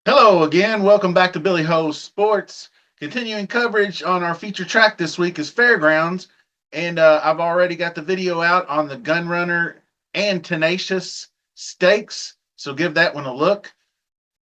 Hello again. Welcome back to Billy Ho Sports. Continuing coverage on our feature track this week is Fairgrounds, and I've already got the video out on the Gun Runner and Tenacious stakes. So give that one a look.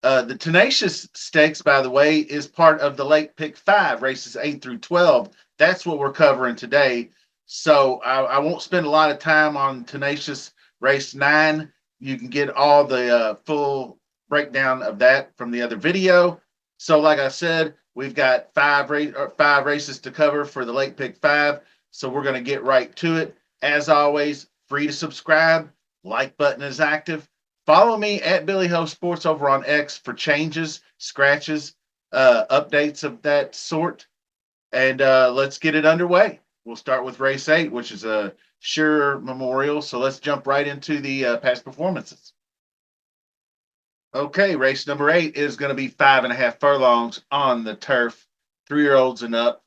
The Tenacious Stakes, by the way, is part of the Late Pick 5, races 8 through 12. That's what we're covering today. So I won't spend a lot of time on Tenacious Race 9. You can get all the full breakdown of that from the other video. So, like I said, we've got five races to cover for the Late Pick 5. So we're going to get right to it. As always, free to subscribe. Like button is active. Follow me at Billy Ho Sports over on X for changes, scratches, updates of that sort. And let's get it underway. We'll start with race 8, which is a sure memorial. So let's jump right into the past performances. Okay, race number 8 is going to be 5.5 furlongs on the turf. 3-year-olds and up,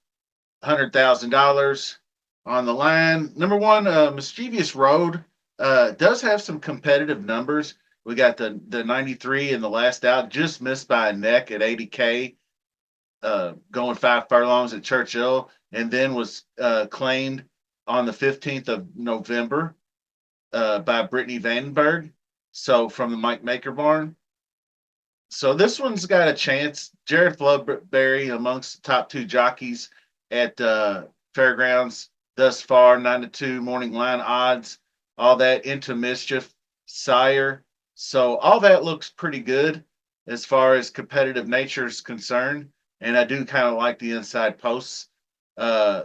$100,000 on the line. Number 1, Mischievous Road, does have some competitive numbers. We got the 93 in the last out, just missed by a neck at 80K, going 5 furlongs at Churchill, and then was claimed on the 15th of November by Brittany Vandenberg. So from the Mike Maker barn. So this one's got a chance. Jared Flubberry amongst the top 2 jockeys at Fairgrounds thus far, 9-2 morning line odds, all that into mischief, sire. So all that looks pretty good as far as competitive nature is concerned. And I do kind of like the inside posts. Uh,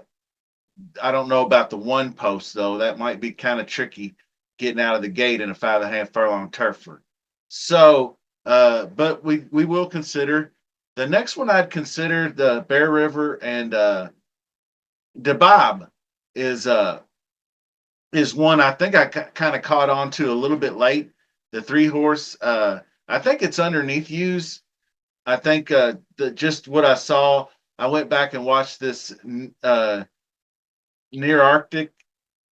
I don't know about the one post though. That might be kind of tricky getting out of the gate in a 5.5 furlong turfer. So, but we will consider the next one. I'd consider the Bear River and DeBob is is one I think I kind of caught on to a little bit late. The 3-horse, I think it's underneath use. I think just what I saw, I went back and watched this near Arctic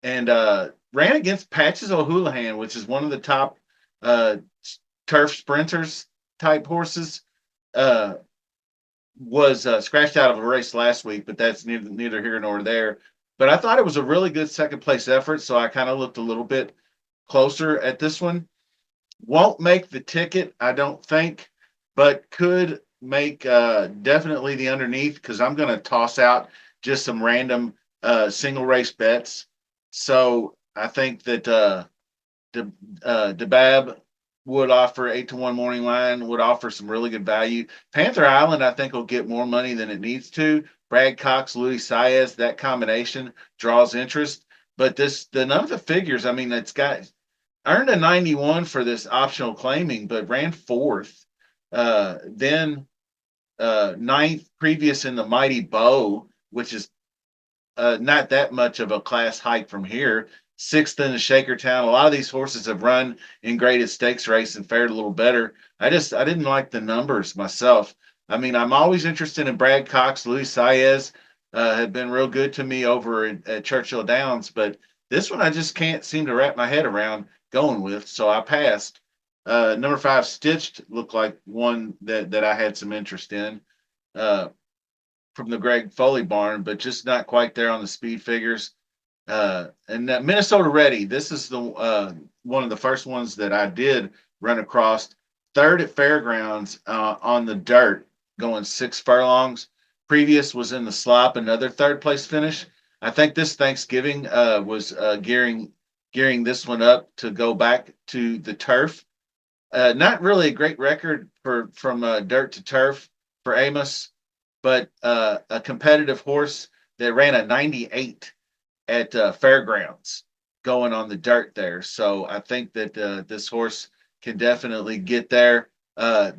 and ran against Patches O'Houlihan, which is one of the top uh, turf sprinters type horses. Uh, was scratched out of a race last week, but that's neither here nor there. But I thought it was a really good second place effort, so I kind of looked a little bit closer at this one. Won't make the ticket, I don't think, but could make definitely the underneath because I'm going to toss out just some random single race bets. So I think that DeBab would offer 8-1 morning line, would offer some really good value. Panther Island, I think, will get more money than it needs to. Brad Cox, Luis Saez, that combination draws interest. But none of the figures, I mean, it's got earned a 91 for this optional claiming, but ran fourth. Then ninth previous in the Mighty Bow, which is not that much of a class hike from here. Sixth in the Shakertown. A lot of these horses have run in graded stakes race and fared a little better. I didn't like the numbers myself. I mean, I'm always interested in Brad Cox, Luis Saez, have been real good to me over at Churchill Downs, but this one I just can't seem to wrap my head around going with, so I passed. Number 5, Stitched, looked like one that I had some interest in. Uh, from the Greg Foley barn, but just not quite there on the speed figures. And Minnesota Ready, this is the one of the first ones that I did run across. Third at Fairgrounds on the dirt, going 6 furlongs. Previous was in the slop, another third place finish. I think this Thanksgiving was gearing this one up to go back to the turf. Not really a great record from dirt to turf for Amos, but a competitive horse that ran a 98 at Fairgrounds going on the dirt there. So I think that this horse can definitely get there.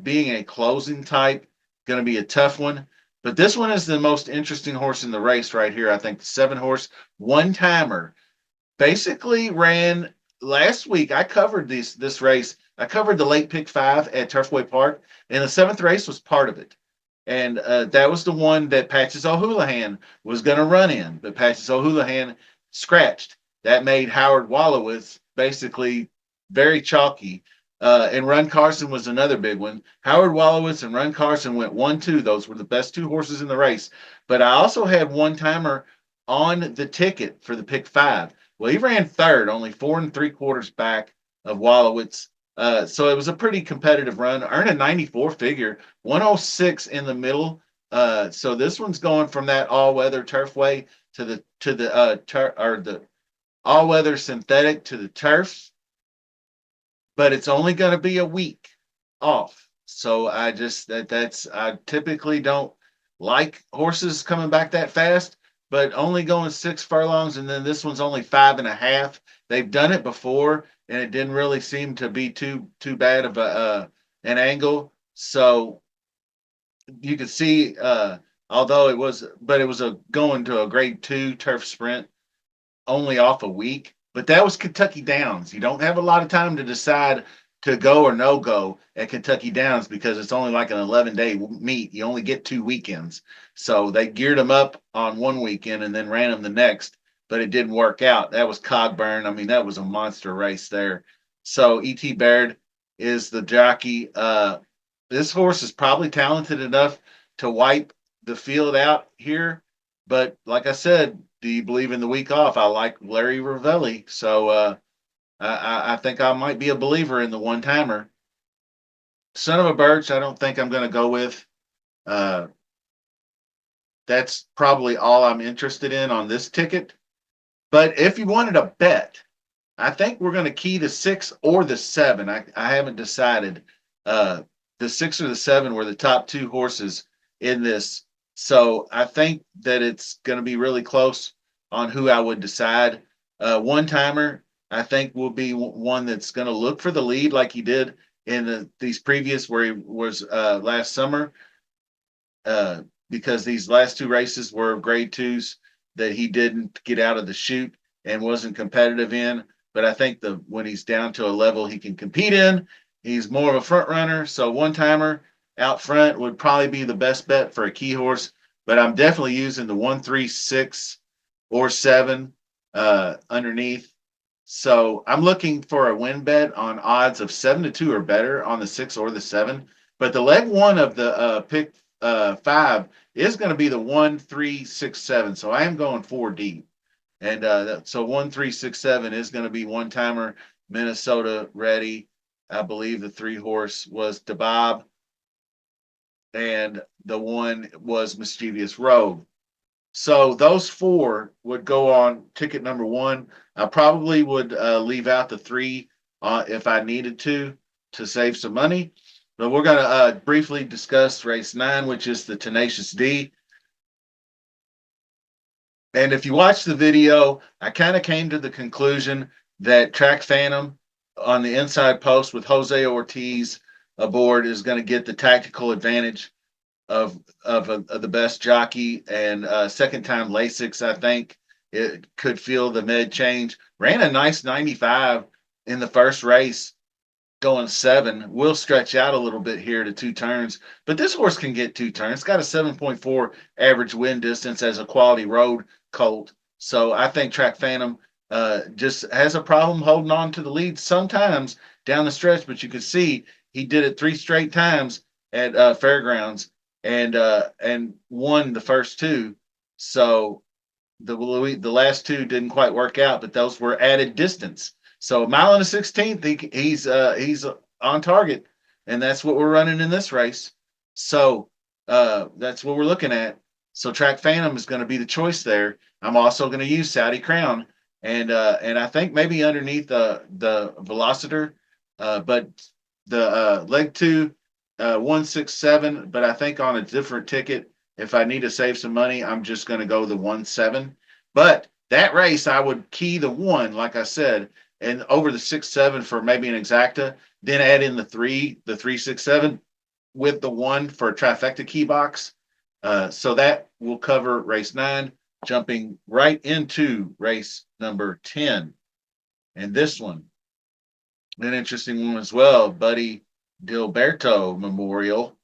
Being a closing type, going to be a tough one. But this one is the most interesting horse in the race right here. I think the 7-horse one timer basically ran last week. I covered this race. I covered the late pick 5 at Turfway Park, and the 7th race was part of it. And that was the one that Patches O'Houlihan was going to run in, but Patches O'Houlihan scratched. That made Howard Wallowitz basically very chalky. And Run Carson was another big one. Howard Wallowitz and Run Carson went 1-2. Those were the best two horses in the race. But I also had one timer on the ticket for the pick five. Well, he ran third, only 4 3/4 back of Wallowitz. So it was a pretty competitive run. Earned a 94 figure, 106 in the middle. So this one's going from that all-weather turfway to the all-weather synthetic to the turf, but it's only going to be a week off. So I just that's I typically don't like horses coming back that fast, but only going 6 furlongs, and then this one's only 5.5. They've done it before, and it didn't really seem to be too bad of a an angle. So you could see, although it was a going to a grade two turf sprint only off a week, but that was Kentucky Downs. You don't have a lot of time to decide to go or no go at Kentucky Downs because it's only like an 11-day meet. You only get 2 weekends. So they geared them up on one weekend and then ran them the next, but it didn't work out. That was Cogburn. I mean, that was a monster race there. So E.T. Baird is the jockey. This horse is probably talented enough to wipe the field out here. But like I said, do you believe in the week off? I like Larry Ravelli, so I think I might be a believer in the one timer. Son of a Birch, I don't think I'm going to go with. Uh, that's probably all I'm interested in on this ticket. But if you wanted a bet, I think we're going to key the 6 or the 7. I haven't decided. The 6 or the 7 were the top two horses in this. So I think that it's going to be really close on who I would decide. One timer, I think, will be one that's going to look for the lead like he did in these previous where he was last summer uh, because these last two races were grade twos that he didn't get out of the chute and wasn't competitive in. But I think the when he's down to a level he can compete in, he's more of a front runner. So one timer out front would probably be the best bet for a key horse. But I'm definitely using the 1, 3, 6, or 7 underneath. So I'm looking for a win bet on odds of 7-2 or better on the 6 or the 7. But the leg one of the pick five is going to be the 1, 3, 6, 7. So I am going 4 deep. And so 1, 3, 6, 7 is going to be one timer, Minnesota ready. I believe the 3 horse was DeBob, and the one was Mischievous Rogue. So those 4 would go on ticket number 1. I probably would leave out the 3 if I needed to save some money. But we're going to briefly discuss race 9, which is the Tenacious D. And if you watch the video, I kind of came to the conclusion that Track Phantom on the inside post with Jose Ortiz aboard is going to get the tactical advantage of the best jockey and second time Lasix. I think it could feel the med change. Ran a nice 95 in the first race, going 7. Will stretch out a little bit here to 2 turns, but this horse can get 2 turns. It's got a 7.4 average win distance as a quality road colt. So I think Track Phantom just has a problem holding on to the lead sometimes down the stretch, but you can see he did it 3 straight times at Fairgrounds and won the first 2. So the last 2 didn't quite work out, but those were added distance. So a mile and a 16th, he's on target, and that's what we're running in this race. So that's what we're looking at. So Track Phantom is going to be the choice there. I'm also going to use Saudi Crown, and I think maybe underneath the Velociter, but the leg 2, 1, 6, 7. But I think on a different ticket, if I need to save some money, I'm just going to go the 1, 7. But that race, I would key the 1, like I said, and over the 6, 7 for maybe an exacta. Then add in the 3, 6, 7 with the 1 for a trifecta key box. So that will cover race 9, jumping right into race number 10. And this one, an interesting one as well, Buddy Gilberto Memorial.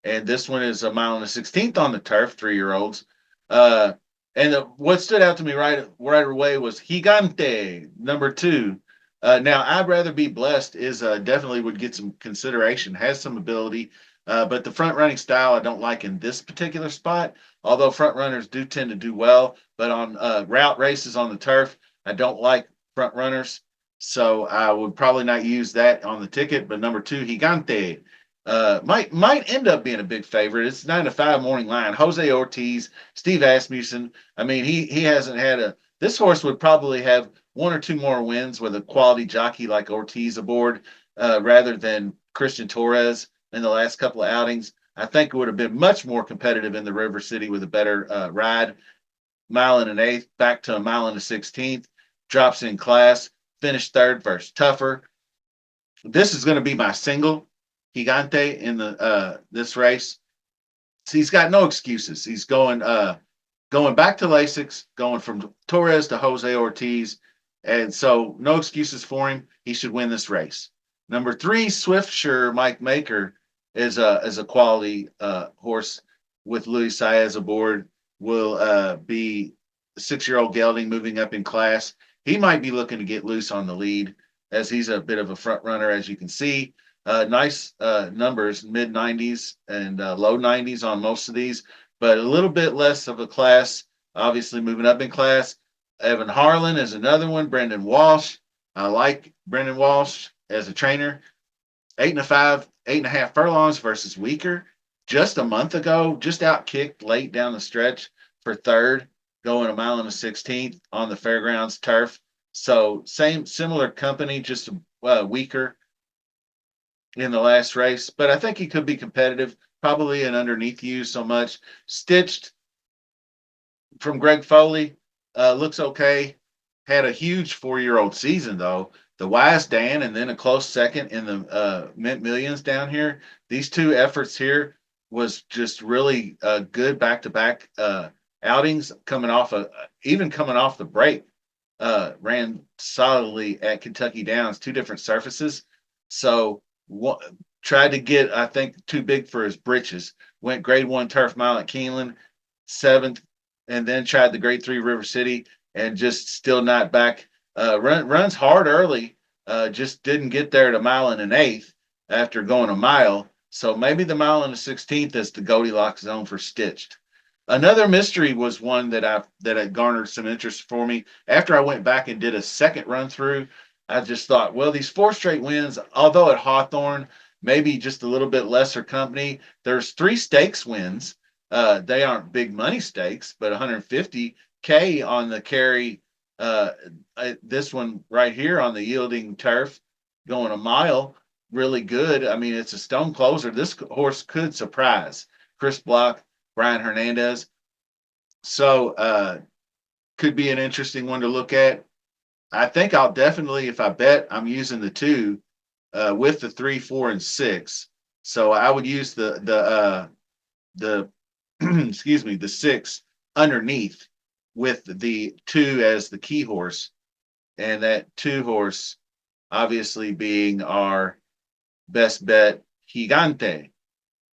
and this one is a mile and a 16th on the turf, 3 year olds. Uh, and what stood out to me right away was Gigante, number two. Now, I'd rather be blessed is definitely would get some consideration, has some ability, but the front running style I don't like in this particular spot. Although front runners do tend to do well, but on route races on the turf, I don't like front runners. So I would probably not use that on the ticket. But number two, Gigante, might end up being a big favorite. It's 9 to 5 morning line. Jose Ortiz, Steve Asmussen. I mean, he hasn't had a. This horse would probably have one or two more wins with a quality jockey like Ortiz aboard, rather than Christian Torres in the last couple of outings. I think it would have been much more competitive in the River City with a better ride. Mile and an eighth, back to a mile and a 16th, drops in class, finished third versus tougher. This is going to be my single Gigante in the this race. So he's got no excuses. He's going back to Lasix, going from Torres to Jose Ortiz, and so no excuses for him. He should win this race. Number three, Swiftshire Mike Maker is a quality horse with Luis Saez aboard. Will be 6 year old gelding moving up in class. He might be looking to get loose on the lead as he's a bit of a front runner, as you can see. Nice numbers, mid 90s and low 90s on most of these, but a little bit less of a class, obviously moving up in class. Evan Harlan is another one. Brendan Walsh. I like Brendan Walsh as a trainer. 8 and a 5, 8.5 furlongs versus Weaker. Just a month ago, just out kicked late down the stretch for third, going a mile and a 16th on the fairgrounds turf. So similar company, just weaker in the last race, but I think he could be competitive. Probably an underneath you so much. Stitched from Greg Foley, looks okay. Had a huge 4 year old season though. The Wise Dan and then a close second in the Mint Millions down here. These two efforts here was just really good back to back outings. Coming off the break, ran solidly at Kentucky Downs, two different surfaces. So tried to get, I think, too big for his britches. Went grade one turf mile at Keeneland, seventh, and then tried the grade three River City and just still not back. Runs hard early, just didn't get there at a mile and an eighth after going a mile. So maybe the mile and a 16th is the Goldilocks zone for Stitched. Another mystery was one that had garnered some interest for me. After I went back and did a second run through, I just thought, well, these four straight wins, although at Hawthorne, maybe just a little bit lesser company. There's three stakes wins. They aren't big money stakes, but 150K on the carry. This one right here on the yielding turf, going a mile, really good. I mean, it's a stone closer. This horse could surprise Chris Block, Brian Hernandez. So could be an interesting one to look at. I think I'll definitely, if I bet, I'm using the two with the 3, 4, and 6. So I would use the excuse me, the 6 underneath with the 2 as the key horse, and that 2 horse obviously being our best bet, Gigante.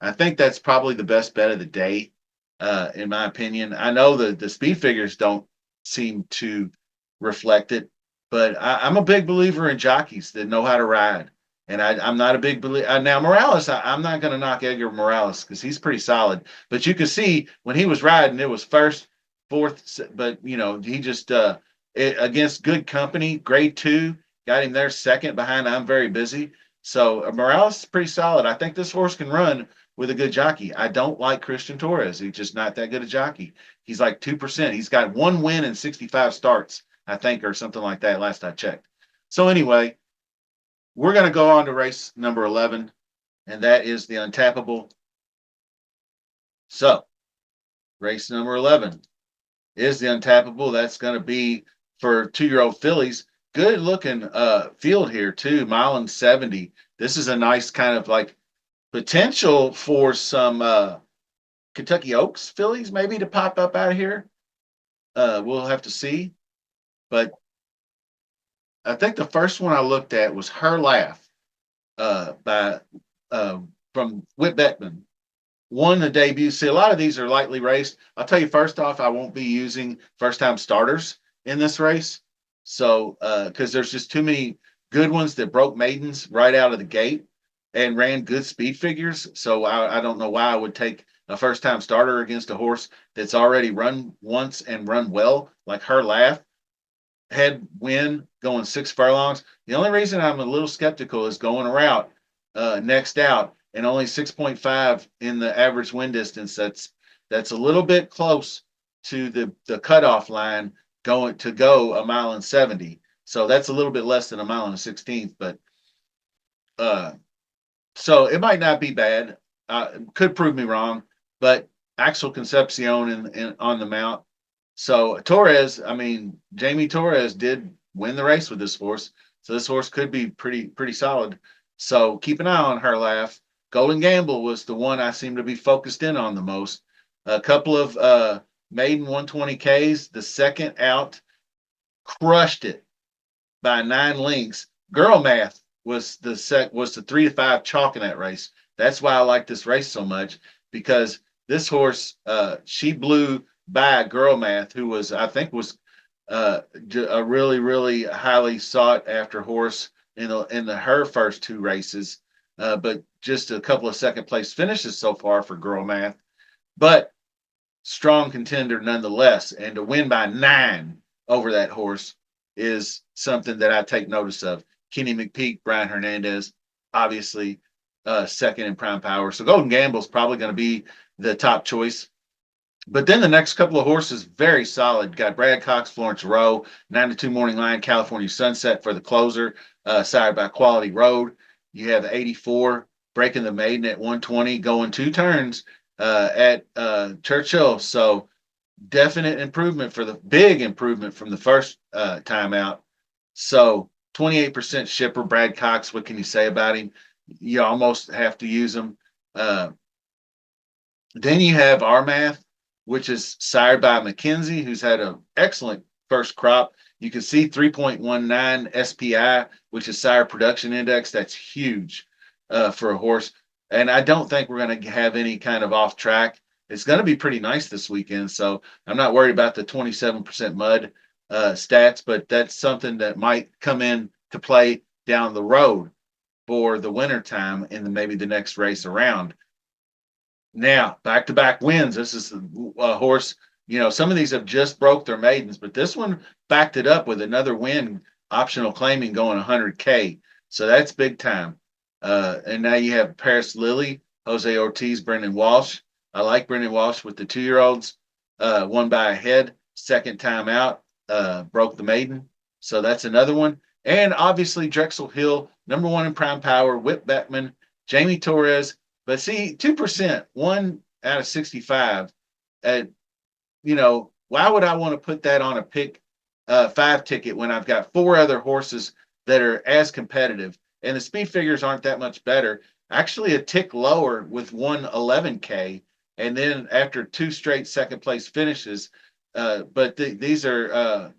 I think that's probably the best bet of the day, in my opinion. I know the speed figures don't seem to reflect it, but I'm a big believer in jockeys that know how to ride. And I'm not a big believer. Now, Morales, I'm not going to knock Edgar Morales because he's pretty solid. But you could see when he was riding, it was first, fourth, but, he just, against good company, grade two, got him there second behind I'm Very Busy. So Morales is pretty solid. I think this horse can run with a good jockey. I don't like Christian Torres. He's just not that good a jockey. He's like 2%. He's got one win in 65 starts, I think, or something like that last I checked. So anyway, we're going to go on to race number 11, and that is the Untappable. So race number 11 is the Untappable. That's going to be for 2 year old fillies. Good looking field here too, mile and 70. This is a nice kind of like potential for some Kentucky Oaks fillies maybe to pop up out of here. We'll have to see. But I think the first one I looked at was Her Laugh by from Whit Beckman. won the debut. See, a lot of these are lightly raced. I'll tell you first off, I won't be using first time starters in this race. So, because there's just too many good ones that broke maidens right out of the gate and ran good speed figures. So, I don't know why I would take a first time starter against a horse that's already run once and run well, like her laugh head win going 6 furlongs. The only reason I'm a little skeptical is going around next out and only 6.5 in the average win distance. That's a little bit close to the cutoff line going to go a mile and 70. So that's a little bit less than a mile and a 16th, but uh, so it might not be bad. Could prove me wrong, but Axel Concepcion on the mount. So Torres, I mean, Jamie Torres did win the race with this horse, so this horse could be pretty solid. So keep an eye on her laugh. Golden Gamble was the one I seem to be focused in on the most. A couple of maiden 120Ks. The second out crushed it by 9 lengths. Girl math was the 3 to 5 chalk in that race. That's why I like this race so much because this horse she blew by girl math, who was I think was a really highly sought after horse in her first 2 races, but just a couple of second place finishes so far for girl math. But strong contender nonetheless. And to win by 9 over that horse is something that I take notice of. Kenny McPeak, Brian Hernandez, obviously second in prime power. So Golden Gamble is probably going to be the top choice. But then the next couple of horses, very solid. Got Brad Cox, Florence Rowe, 9-2 Morning Line, California Sunset for the closer, sired by Quality Road. You have 84 breaking the maiden at 120, going 2 turns at Churchill. So definite improvement for the big improvement from the first time out. So 28% shipper, Brad Cox. What can you say about him? You almost have to use him. Then you have Armath, which is sired by McKenzie, who's had an excellent first crop. You can see 3.19 SPI, which is sire production index. That's huge for a horse. And I don't think we're going to have any kind of off track. It's going to be pretty nice this weekend. So I'm not worried about the 27% mud stats, but that's something that might come in to play down the road for the winter time in maybe the next race around. Now, back to back wins. This is a horse. Some of these have just broke their maidens, but this one backed it up with another win, optional claiming going 100K. So that's big time. And now you have Paris Lily, Jose Ortiz, Brendan Walsh. I like Brendan Walsh with the 2-year-olds. Won by a head, second time out, broke the maiden. So that's another one. And obviously Drexel Hill, number 1 in prime power, Whip Beckman, Jamie Torres, but see, 2%, 1 out of 65. At why would I want to put that on a pick 5 ticket when I've got 4 other horses that are as competitive, and the speed figures aren't that much better? Actually, a tick lower with 111K, and then after 2 straight second place finishes. But these are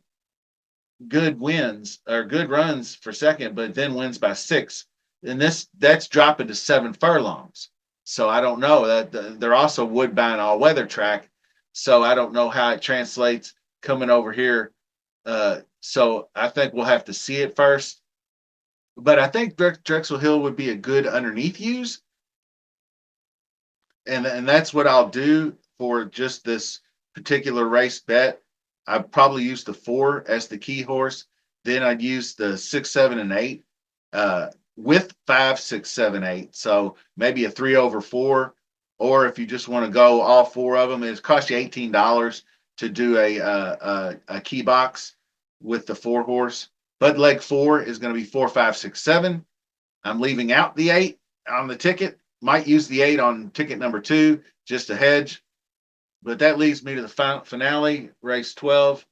good wins or good runs for second, but then wins by 6. And that's dropping to 7 furlongs. So I don't know that they're also Woodbine all weather track. So I don't know how it translates coming over here. So I think we'll have to see it first. But I think Drexel Hill would be a good underneath use, and that's what I'll do for just this particular race bet. I'd probably use the 4 as the key horse. Then I'd use the 6, 7, and 8 with 5, 6, 7, 8. So maybe a 3/4, or if you just want to go all 4 of them, it costs you $18 to do a key box with the 4 horse. But leg 4 is going to be 4, 5, 6, 7. I'm leaving out the 8 on the ticket. Might use the 8 on ticket number 2 just to hedge. But that leads me to the finale, race 12.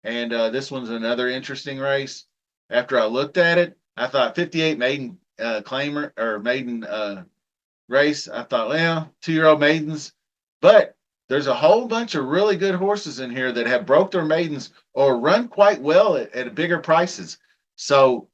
And this one's another interesting race. After I looked at it, I thought 58 maiden claimer or maiden race. I thought, well, 2-year-old maidens. But there's a whole bunch of really good horses in here that have broke their maidens or run quite well at bigger prices. So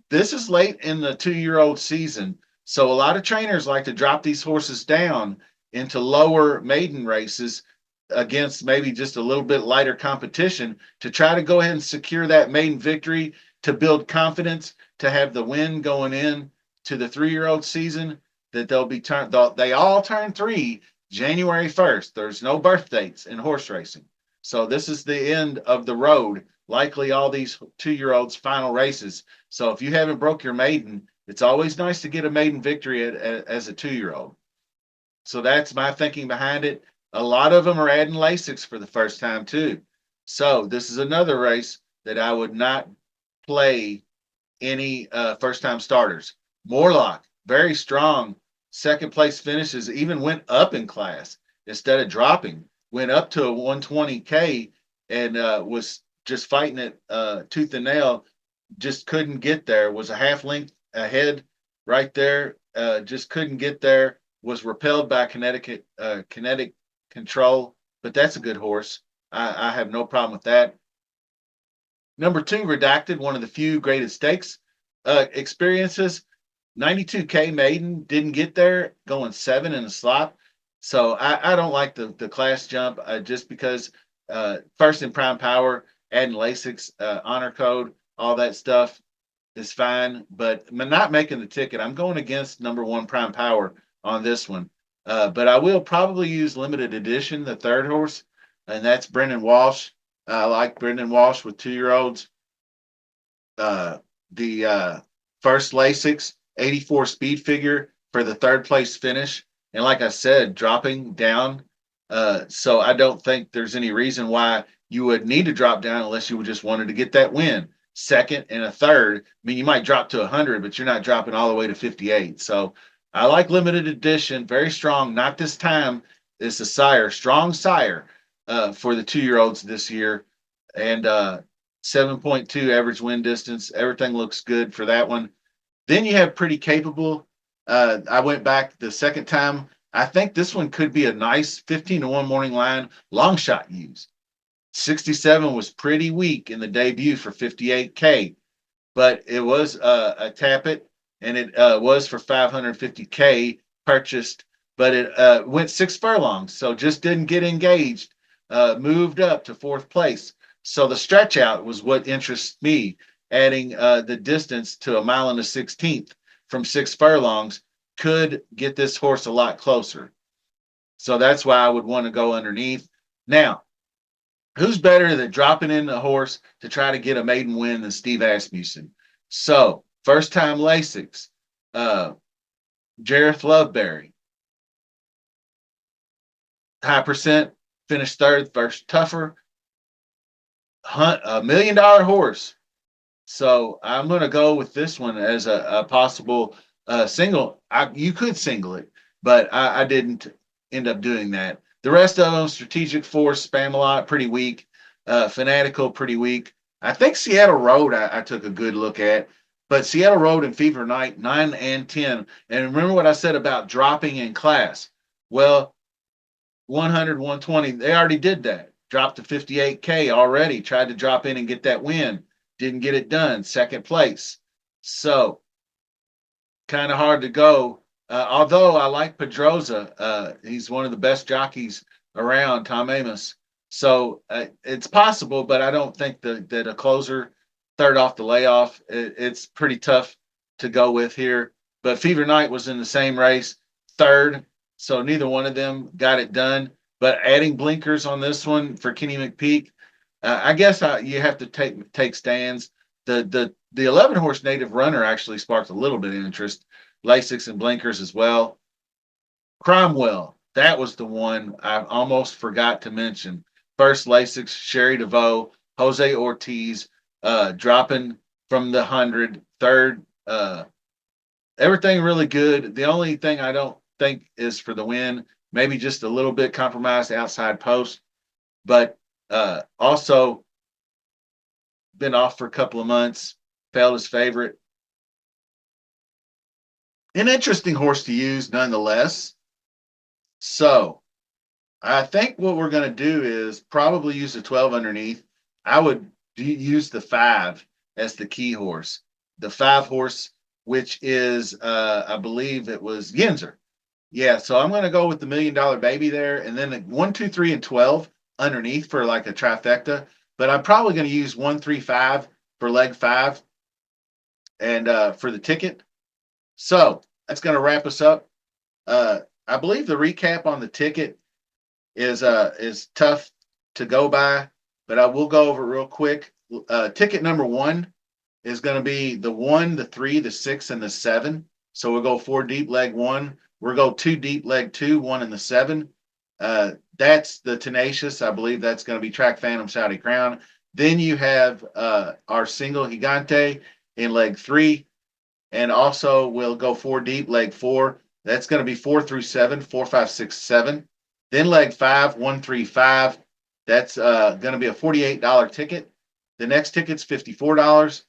this is late in the 2-year-old season. So a lot of trainers like to drop these horses down into lower maiden races against maybe just a little bit lighter competition to try to go ahead and secure that maiden victory, to build confidence, to have the win going in to the 3-year-old season, that they'll be turned. They all turn 3 January 1st. There's no birth dates in horse racing. So this is the end of the road, likely all these 2-year-olds' final races. So if you haven't broke your maiden, it's always nice to get a maiden victory as a 2-year-old. So that's my thinking behind it. A lot of them are adding Lasix for the first time too. So this is another race that I would not play any first time starters. Morlock, very strong. Second place finishes, even went up in class instead of dropping. Went up to a 120K and was just fighting it tooth and nail. Just couldn't get there. Was a half length ahead right there. Just couldn't get there. Was repelled by kinetic control, but that's a good horse. I have no problem with that. Number 2, Redacted, one of the few graded stakes experiences. 92K maiden didn't get there, going 7 in a slot. So I don't like the class jump just because first in prime power, adding Lasix, honor code, all that stuff is fine. But I'm not making the ticket. I'm going against number 1 prime power on this one. But I will probably use limited edition, the third horse, and that's Brendan Walsh. I like Brendan Walsh with 2-year-olds. The first Lasix 84 speed figure for the third place finish. And like I said, dropping down. So I don't think there's any reason why you would need to drop down unless you just wanted to get that win. Second and a third. I mean, you might drop to 100, but you're not dropping all the way to 58. So I like limited edition, very strong. Not this time. It's a sire, strong sire for the 2-year-olds this year. And 7.2 average win distance. Everything looks good for that one. Then you have Pretty Capable. I went back the second time. I think this one could be a nice 15-1 morning line long shot use. 67 was pretty weak in the debut for 58K, but it was a tap it, and it was for 550K purchased, but it went 6 furlongs, so just didn't get engaged. Moved up to 4th place. So the stretch out was what interests me. Adding the distance to 1.116 from 6 furlongs could get this horse a lot closer. So that's why I would want to go underneath. Now, who's better than dropping in the horse to try to get a maiden win than Steve Asmussen? So, first time Lasix, Jareth Loveberry, high percent, finished third, first tougher, hunt a $1 million horse. So I'm going to go with this one as a possible single. You could single it, but I didn't end up doing that. The rest of them, Strategic Force, Spamalot, pretty weak. Fanatical, pretty weak. I think Seattle Road I took a good look at, but Seattle Road and Fever Night, 9 and 10. And remember what I said about dropping in class? Well, 100, 120, they already did that. Dropped to 58K already, tried to drop in and get that win. Didn't get it done. Second place. So kind of hard to go. Although I like Pedroza, he's one of the best jockeys around, Tom Amos. So it's possible, but I don't think that a closer, third off the layoff, it's pretty tough to go with here. But Fever Night was in the same race, third. So neither one of them got it done. But adding blinkers on this one for Kenny McPeak, I guess you have to take stands. The 11 horse native runner actually sparked a little bit of interest. Lasix and blinkers as well. Cromwell, that was the one I almost forgot to mention. First Lasix, Sherry DeVoe, Jose Ortiz, dropping from the 100. Third, everything really good. The only thing I don't think is for the win, maybe just a little bit compromised outside post, but also been off for a couple of months, failed his favorite. An interesting horse to use nonetheless. So I think what we're going to do is probably use the 12 underneath. I would use the 5 as the key horse. The 5 horse, which is, I believe it was Yinzer. Yeah, so I'm going to go with the $1 million baby there, and then the 1, 2, 3, and 12 underneath for like a trifecta. But I'm probably going to use 1, 3, 5 for leg five and for the ticket. So that's going to wrap us up. I believe the recap on the ticket is tough to go by, but I will go over it real quick. Ticket number one is going to be the 1, the 3, the 6, and the 7. So we'll go 4 deep leg one. We'll go 2 deep leg two, 1 and the 7. That's the Tenacious. I believe that's going to be Track Phantom Saudi Crown. Then you have our single Gigante in leg 3. And also we'll go 4 deep, leg 4. That's going to be 4 through 7, 4, 5, 6, 7. Then leg 5, 1, 3, 5. That's going to be a $48 ticket. The next ticket's $54.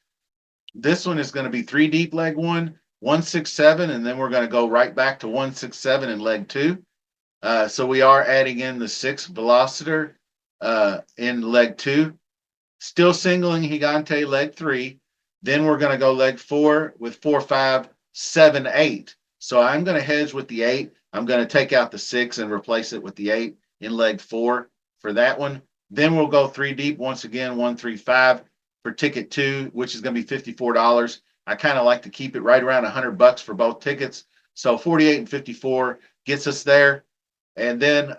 This one is going to be 3 deep, leg 1, 1, 6, 7, and then we're going to go right back to 1, 6, 7 in leg 2. So we are adding in the 6 Velociter in leg 2. Still singling Gigante leg 3. Then we're going to go leg 4 with 4, 5, 7, 8. So I'm going to hedge with the 8. I'm going to take out the 6 and replace it with the 8 in leg 4 for that one. Then we'll go 3 deep once again, 1, 3, 5 for ticket 2, which is going to be $54. I kind of like to keep it right around $100 for both tickets. So 48 and 54 gets us there. And then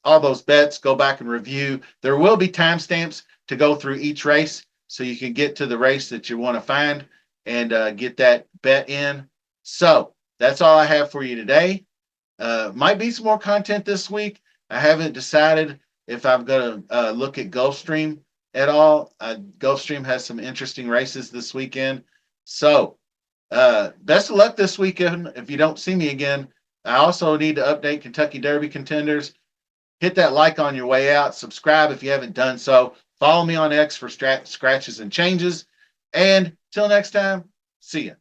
all those bets, go back and review. There will be timestamps to go through each race so you can get to the race that you want to find and get that bet in. So that's all I have for you today. Might be some more content this week. I haven't decided if I'm going to look at Gulfstream at all. Gulfstream has some interesting races this weekend. So best of luck this weekend. If you don't see me again, I also need to update Kentucky Derby contenders. Hit that like on your way out. Subscribe if you haven't done so. Follow me on X for scratches and changes. And till next time, see ya.